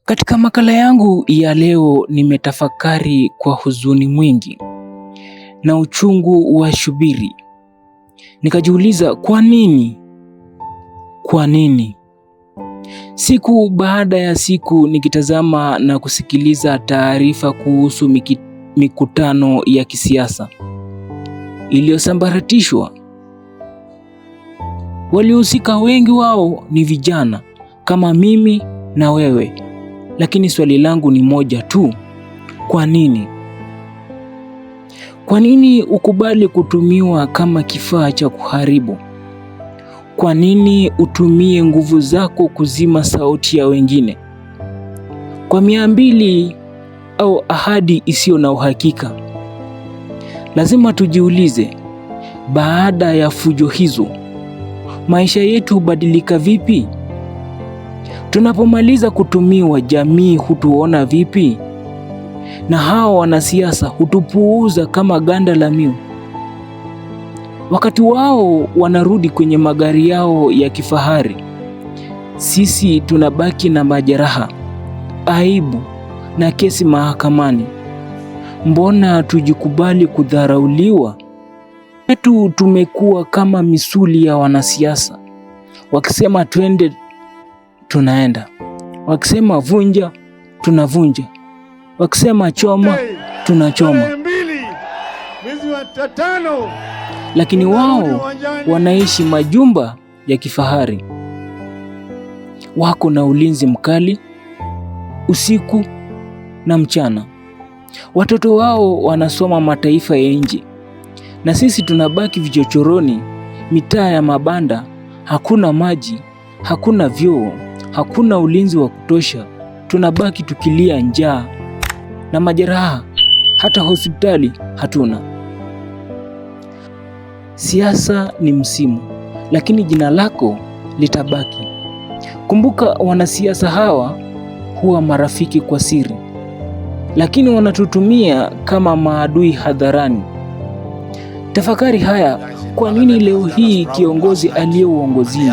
Katika makala yangu ya leo nimetafakari kwa huzuni mwingi na uchungu wa shubiri. Nikajiuliza kwa nini? Kwa nini? Siku baada ya siku nikitazama na kusikiliza taarifa kuhusu mikutano ya kisiasa iliyosambaratishwa. Waliohusika wengi wao ni vijana kama mimi na wewe. Lakini swali langu ni moja tu. Kwa nini? Kwa nini ukubali kutumiwa kama kifaa cha kuharibu? Kwa nini utumie nguvu zako kuzima sauti ya wengine? Kwa 200 au ahadi isiyo na uhakika. Lazima tujiulize, baada ya fujo hizo, maisha yetu hubadilika vipi? Tunapomaliza kutumiwa, jamii hutuona vipi? Na hao wanasiasa hutupuuza kama ganda la miwa. Wakati wao wanarudi kwenye magari yao ya kifahari, sisi tunabaki na majeraha, aibu na kesi mahakamani. Mbona tujikubali kudharauliwa? Wetu tumekuwa kama misuli ya wanasiasa. Wakisema twende, tunaenda. Wakisema vunja, tunavunja. Wakisema choma, tunachoma. Lakini wao wanaishi majumba ya kifahari. Wako na ulinzi mkali usiku na mchana. Watoto wao wanasoma mataifa ya nje. Na sisi tunabaki vichochoroni, mitaa ya mabanda. Hakuna maji, hakuna vyoo, hakuna ulinzi wa kutosha. Tunabaki tukilia njaa na majeraha, hata hospitali hatuna. Siasa ni msimu, lakini jina lako litabaki. Kumbuka, wanasiasa hawa huwa marafiki kwa siri, lakini wanatutumia kama maadui hadharani. Tafakari haya. Kwa nini leo hii kiongozi aliye uongozini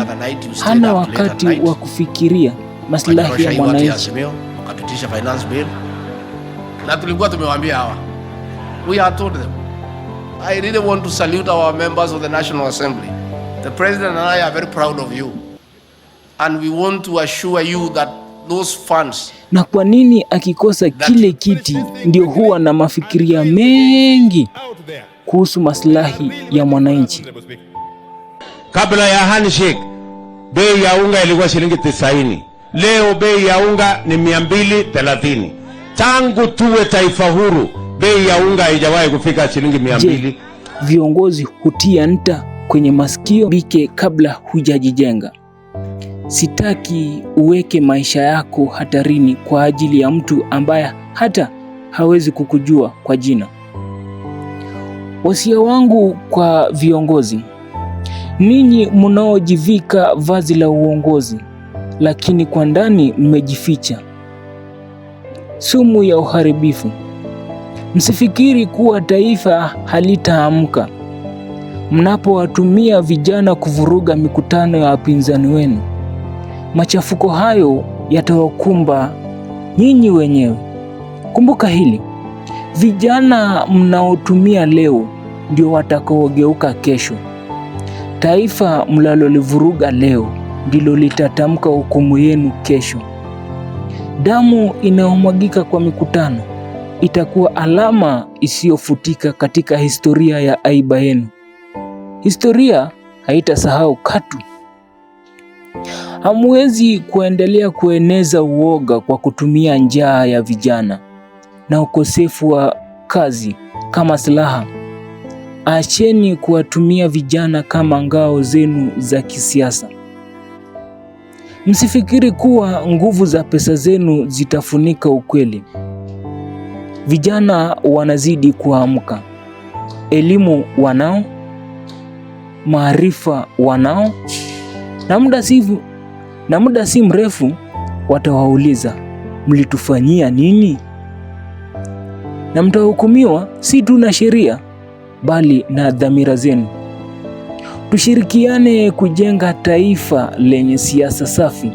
hana wakati wa kufikiria maslahi ya mwananchi? Wakatutisha finance bill na tulikuwa tumewaambia hawa, we have told them. I really want to salute our members of the National Assembly. The President and I are very proud of you, and we want to assure you that those funds. Na kwa nini akikosa kile kiti ndio huwa na mafikiria mengi kuhusu maslahi ya mwananchi? Kabla ya handshake, bei ya unga ilikuwa shilingi 90. Leo bei ya unga ni 230. Tangu tuwe taifa huru, bei ya unga haijawahi kufika shilingi 200. Je, viongozi hutia nta kwenye masikio bike kabla hujajijenga? Sitaki uweke maisha yako hatarini kwa ajili ya mtu ambaye hata hawezi kukujua kwa jina. Wasia wangu kwa viongozi: ninyi mnaojivika vazi la uongozi, lakini kwa ndani mmejificha sumu ya uharibifu. Msifikiri kuwa taifa halitaamka mnapowatumia vijana kuvuruga mikutano ya wapinzani wenu. Machafuko hayo yatawakumba nyinyi wenyewe. Kumbuka hili, vijana mnaotumia leo ndio watakaogeuka kesho. Taifa mlalolivuruga leo ndilo litatamka hukumu yenu kesho. Damu inayomwagika kwa mikutano itakuwa alama isiyofutika katika historia ya aiba yenu. Historia haitasahau katu. Hamwezi kuendelea kueneza uoga kwa kutumia njaa ya vijana na ukosefu wa kazi kama silaha. Acheni kuwatumia vijana kama ngao zenu za kisiasa. Msifikiri kuwa nguvu za pesa zenu zitafunika ukweli. Vijana wanazidi kuamka. Elimu wanao, maarifa wanao, na muda si mrefu watawauliza, mlitufanyia nini? Na mtahukumiwa si tu na sheria, bali na dhamira zenu. Tushirikiane kujenga taifa lenye siasa safi,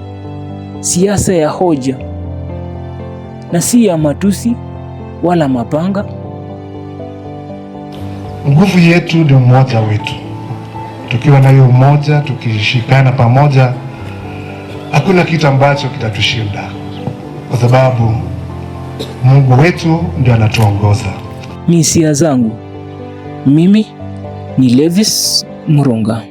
siasa ya hoja, na si ya matusi wala mapanga. Nguvu yetu ndio umoja wetu. Tukiwa na hiyo umoja, tukishikana pamoja, hakuna kitu ambacho kitatushinda, kwa sababu Mungu wetu ndio anatuongoza. Misia zangu, mimi ni Levis Murunga.